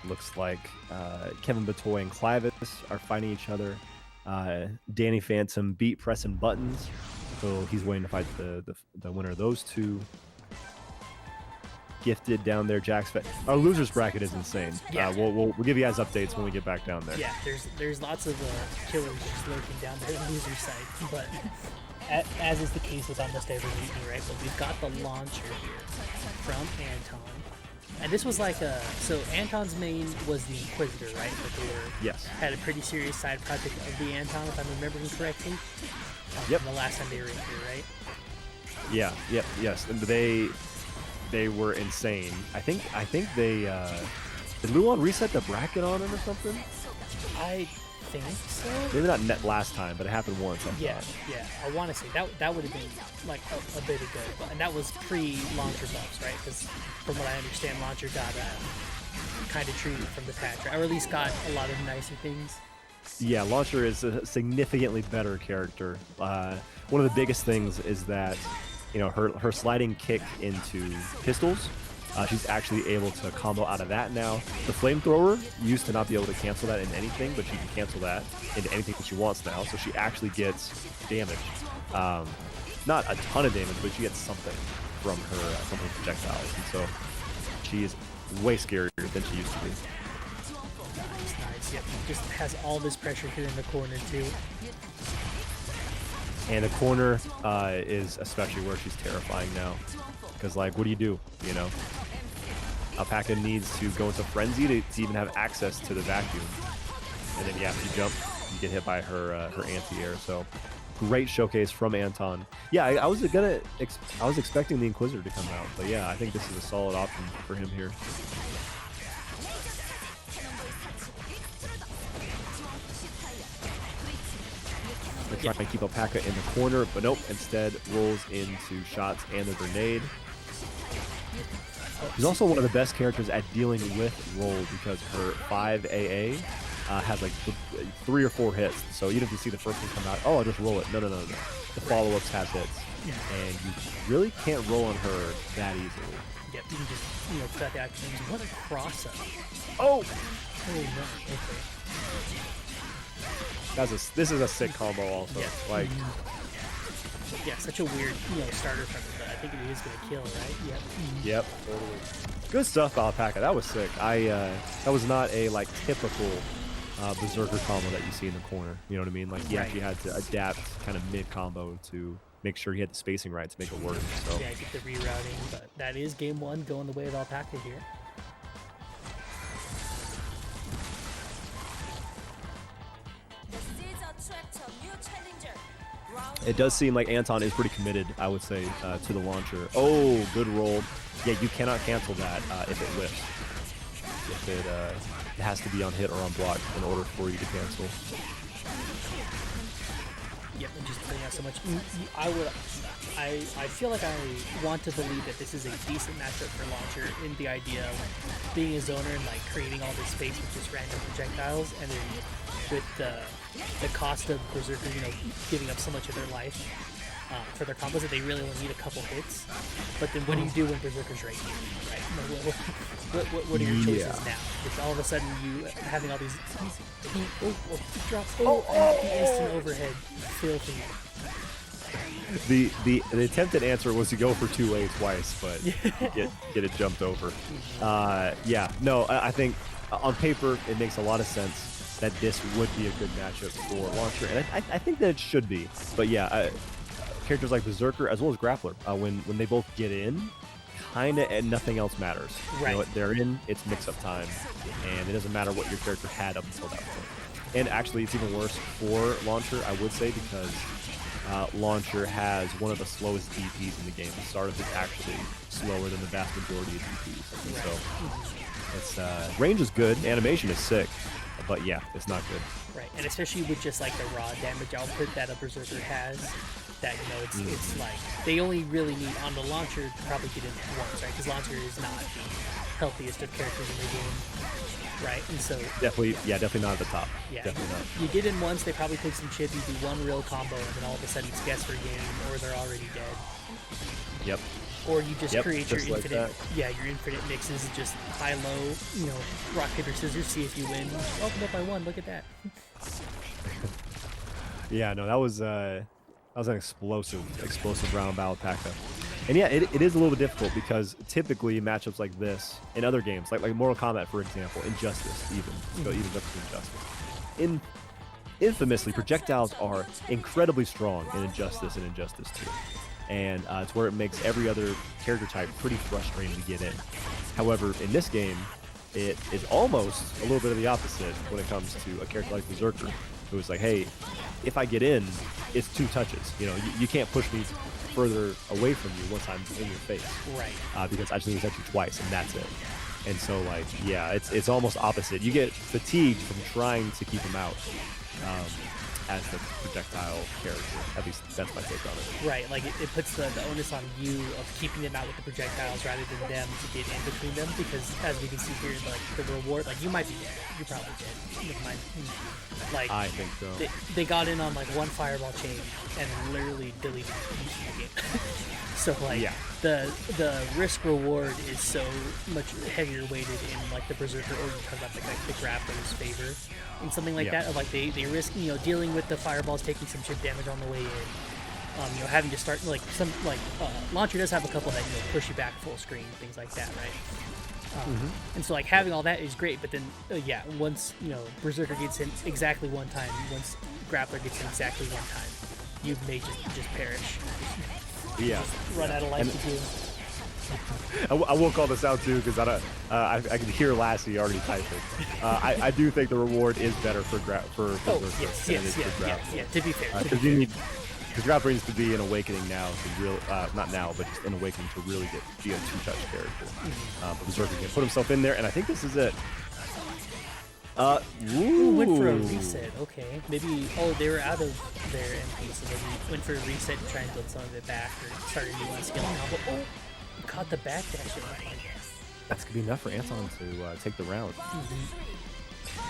Looks like Kevin Batoy and Clivis are fighting each other. Danny Phantom beat Pressing Buttons, so he's waiting to fight the winner of those two. Gifted down there, Jack's our losers bracket is insane. Yeah. We'll give you guys updates when we get back down there. Yeah, there's lots of killers just lurking down there on the loser side, but as is the case with almost every mutiny, right? But we've got the launcher here from Anton, and this was like so Anton's main was the Inquisitor, right? But they were had a pretty serious side project of the Anton, if I'm remembering correctly. Yep. The last time they were in here, right? Yeah. Yep. Yes. And they were insane. I think they did Luan reset the bracket on him or something? I think so. Maybe not net last time, but it happened once. Yeah. I want to say that would have been like a bit ago, and that was pre-launcher buffs, right? Because from what I understand, launcher got kind of treated from the patch, right? Or at least got a lot of nicer things. Yeah, launcher is a significantly better character. One of the biggest things is that her sliding kick into pistols. She's actually able to combo out of that now. The flamethrower used to not be able to cancel that in anything, but she can cancel that into anything that she wants now. So she actually gets damage. Not a ton of damage, but she gets something from her projectiles. And so she is way scarier than she used to be. Nice. Yep. Just has all this pressure here in the corner too. And the corner is especially where she's terrifying now. Because, like, what do? Alpaca needs to go into Frenzy to even have access to the vacuum. And then, if you jump, you get hit by her anti-air. So, great showcase from Anton. Yeah, I was expecting the Inquisitor to come out. But, yeah, I think this is a solid option for him here. They're trying to keep Alpaca in the corner, but nope, instead rolls into shots and the grenade. She's also one of the best characters at dealing with roll because her 5 AA has like 3 or 4 hits. So even if you see the first one come out, I'll just roll it. No. The follow-ups have hits. And you really can't roll on her that easily. Yep, you can just, put out the actions. What a cross-up. Oh! Oh, no. Okay. This is a sick combo also. Yeah, such a weird, starter from it, but I think it is going to kill, right? Yep, totally. Good stuff, Alpaca. That was sick. That was not a typical berserker combo that you see in the corner. You know what I mean? Like he actually had to adapt kind of mid combo to make sure he had the spacing right to make it work. So yeah, get the rerouting, but that is game 1 going the way of Alpaca here. It does seem like Anton is pretty committed, I would say, to the launcher. Oh, good roll. Yeah, you cannot cancel that if it whiffs. If it has to be on hit or on block in order for you to cancel. Yep, and just putting out so much. I feel like I want to believe that this is a decent matchup for launcher in the idea of being a zoner and creating all this space with just random projectiles, and then with the cost of berserker, giving up so much of their life for their combos that they really only need a couple hits. But then what do you do when berserker's right here, right? What are your choices now? It's all of a sudden you having all these the instant overhead filthy. The attempted answer was to go for 2A twice, but get it jumped over. I think on paper it makes a lot of sense that this would be a good matchup for launcher, and I think that it should be. But characters like Berserker as well as Grappler, when they both get in, kind of nothing else matters. Right. They're in, it's mix-up time, and it doesn't matter what your character had up until that point. And actually, it's even worse for launcher, I would say, because launcher has one of the slowest DPs in the game. The startup is actually slower than the vast majority of DPs. And so it's range is good, animation is sick, but yeah, it's not good. Right, and especially with just the raw damage output that a berserker has, that it's like they only really need on the launcher to probably get in once, right? Because launcher is not the healthiest of characters in the game, right? And so definitely not at the top. Yeah, definitely not. You get in once, they probably take some chip, you do one real combo, and then all of a sudden it's guess for game, or they're already dead. Yep. Or you just create your just like infinite, that. your infinite mixes, just high-low, rock, paper, scissors, see if you win. Just open up by one, look at that. Yeah, no, that was an explosive round by Alpaca. And yeah, it is a little bit difficult because typically matchups like this in other games, like Mortal Kombat, for example, Injustice even, let's go even up to Injustice. Infamously, projectiles are incredibly strong in Injustice and Injustice 2. And it's where it makes every other character type pretty frustrating to get in. However, in this game, it is almost a little bit of the opposite when it comes to a character like Berserker, who is like, hey, if I get in, it's 2 touches. You can't push me further away from you once I'm in your face. Right. Because I just need to touch you twice, and that's it. And so, like, yeah, it's almost opposite. You get fatigued from trying to keep him out as the projectile character. At least that's my take on it. Right, like it puts the onus on you of keeping them out with the projectiles rather than them to get in between them, because as we can see here, like the reward, like you might be dead. You're probably dead. Never mind. Like I think so. They got in on like one fireball chain and literally deleted you from the game. So like the risk reward is so much heavier weighted in like the Berserker, or you talk about like the grappler's favor in something like that. Of like they risk dealing with the fireballs, taking some chip damage on the way in. Having to start like some launcher does have a couple that push you back full screen, things like that, right? And so like having all that is great, but then once Berserker gets in exactly one time, once Grappler gets in exactly one time, you may just perish. Yeah. Just run out of life to do. I will call this out too, because I can hear Lassie already typing. I do think the reward is better for Berserker than it is for Grappler. To be fair, because Grappler needs to be an awakening now to really, not now, but just an awakening to really be a 2-touch character. But Berserker can put himself in there, and I think this is it. Ooh, went for a reset. Okay, maybe. Oh, they were out of their MP, so maybe went for a reset to try and build some of it back, or start a new one skill combo. Oh, caught the backdash. That's gonna be enough for Anton to take the round.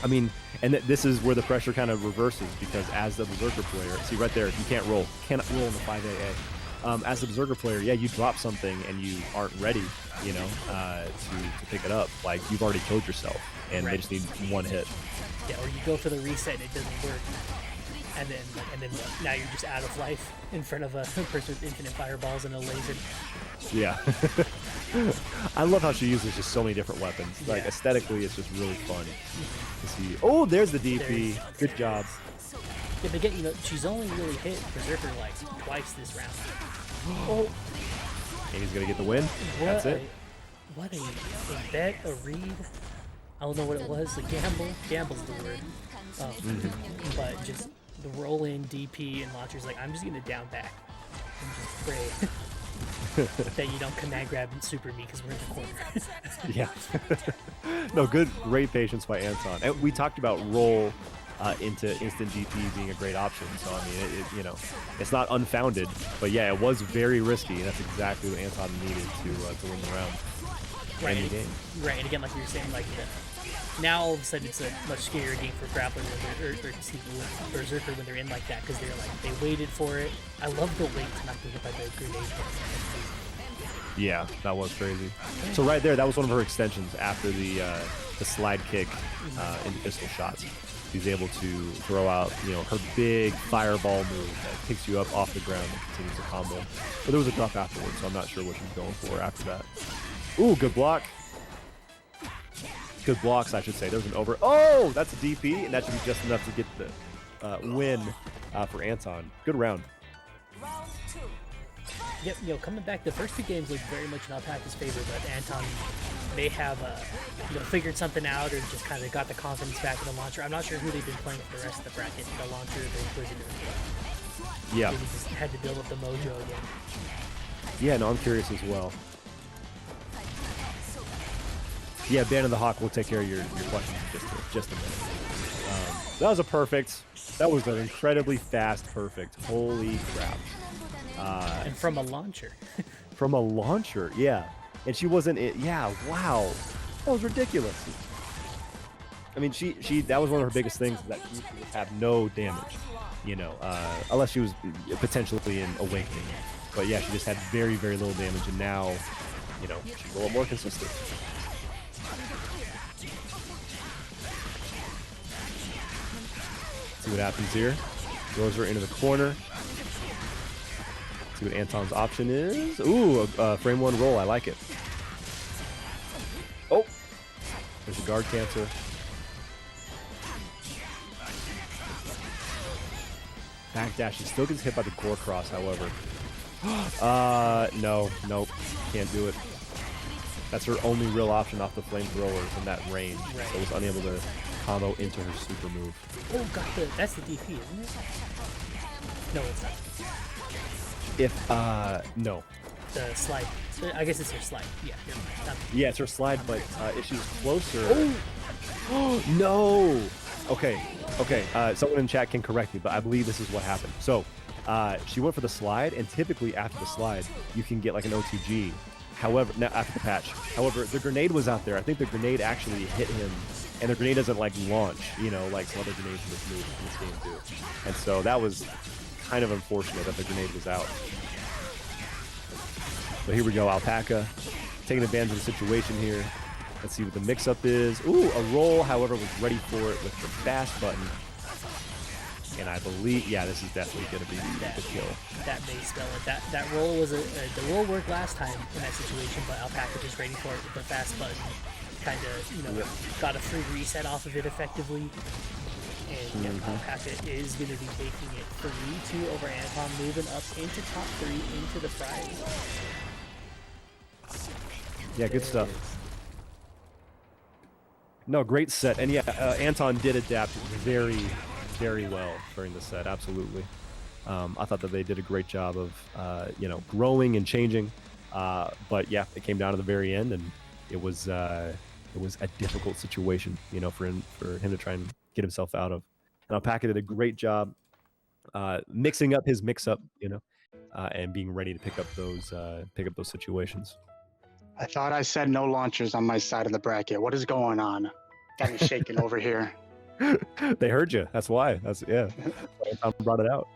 I mean, and this is where the pressure kind of reverses, because as the Berserker player, see right there, you can't roll, cannot roll in the 5AA. As the Berserker player, you drop something and you aren't ready, to pick it up. Like, you've already killed yourself, and they just need one hit. Yeah, or you go for the reset and it doesn't work, and then now you're just out of life in front of a person with infinite fireballs and a laser. Yeah. I love how she uses just so many different weapons. Like, aesthetically, it's just really fun to see. Oh, there's the DP. Good job. Yeah, but again, she's only really hit Berserker like twice this round. Oh. And he's gonna get the win. That's it. What a bet, a read. I don't know what it was. A gamble. Gamble's the word. But just the roll in DP and launcher's like, I'm just gonna down back and just pray that you don't command grab and super me because we're in the corner. Yeah. No, great patience by Anton. And we talked about roll into instant DP being a great option. So I mean, it's not unfounded, but yeah, it was very risky, and that's exactly what Anton needed to win the round. Right. In the game. Right, and again, like you were saying, like now all of a sudden it's a much scarier game for Grappler or Berserker when they're in like that, because they're like they waited for it. I love the wait to not be hit by the grenade. Yeah, that was crazy. So right there, that was one of her extensions after the slide kick in pistol shots. She's able to throw out, her big fireball move that picks you up off the ground and continues the combo. But there was a drop afterwards, so I'm not sure what she's going for after that. Ooh, good block. Good blocks, I should say. There's an over. Oh, that's a DP, and that should be just enough to get the win for Anton. Good round. Yep, coming back, the first 2 games looked very much in Alpaca's favor, but Anton may have figured something out, or just kind of got the confidence back in the launcher. I'm not sure who they've been playing for the rest of the bracket, the launcher, the Inquisitor. Yeah. Maybe just had to build up the mojo again. Yeah, no, I'm curious as well. Yeah, Band of the Hawk will take care of your questions in just a minute. That was a perfect. That was an incredibly fast perfect. Holy crap. And from a launcher. From a launcher, yeah. And she wasn't it. Yeah, wow. That was ridiculous. I mean, she that was one of her biggest things, that she would have no damage, unless she was potentially in Awakening. But yeah, she just had very, very little damage, and now, you know, she's a little more consistent. See what happens here. Throws her into the corner. See what Anton's option is. Ooh, a frame 1 roll. I like it. Oh, there's a guard cancel. Backdash. She still gets hit by the core cross, however. No, nope, can't do it. That's her only real option off the flamethrowers in that range. Right. So was unable to combo into her super move. Oh, that's the DP, isn't it? No, it's not. No. The slide. I guess it's her slide. Yeah, you're right. Not the Yeah, it's her slide, but if she's closer... Oh! No! Okay. Someone in chat can correct me, but I believe this is what happened. So, she went for the slide, and typically after the slide, you can get like an OTG. However, now after the patch. However, the grenade was out there. I think the grenade actually hit him, and the grenade doesn't like launch, you know, like some other grenades in this game do. And so that was kind of unfortunate that the grenade was out. But here we go, Alpaca taking advantage of the situation here. Let's see what the mix-up is. Ooh, a roll, however, was ready for it with the fast button. And I believe, yeah, this is definitely going to be the kill. That may spell it. That roll was the roll worked last time in that situation, but Alpaca just ready for it with the fast button. Kind of, you know, got a free reset off of it effectively. And yeah, Alpaca is going to be taking it 3-2 over Anton, moving up into top 3 into the prize. Yeah, good stuff. No, great set. And yeah, Anton did adapt very, very well during the set, absolutely. I thought that they did a great job of, you know, growing and changing. But yeah, it came down to the very end, and it was a difficult situation, you know, for him to try and get himself out of. And Alpaca did a great job mixing up his mix-up, you know, and being ready to pick up those situations. I thought I said no launchers on my side of the bracket. What is going on? Got me shaking over here. They heard you. That's why. Yeah. Anton brought it out.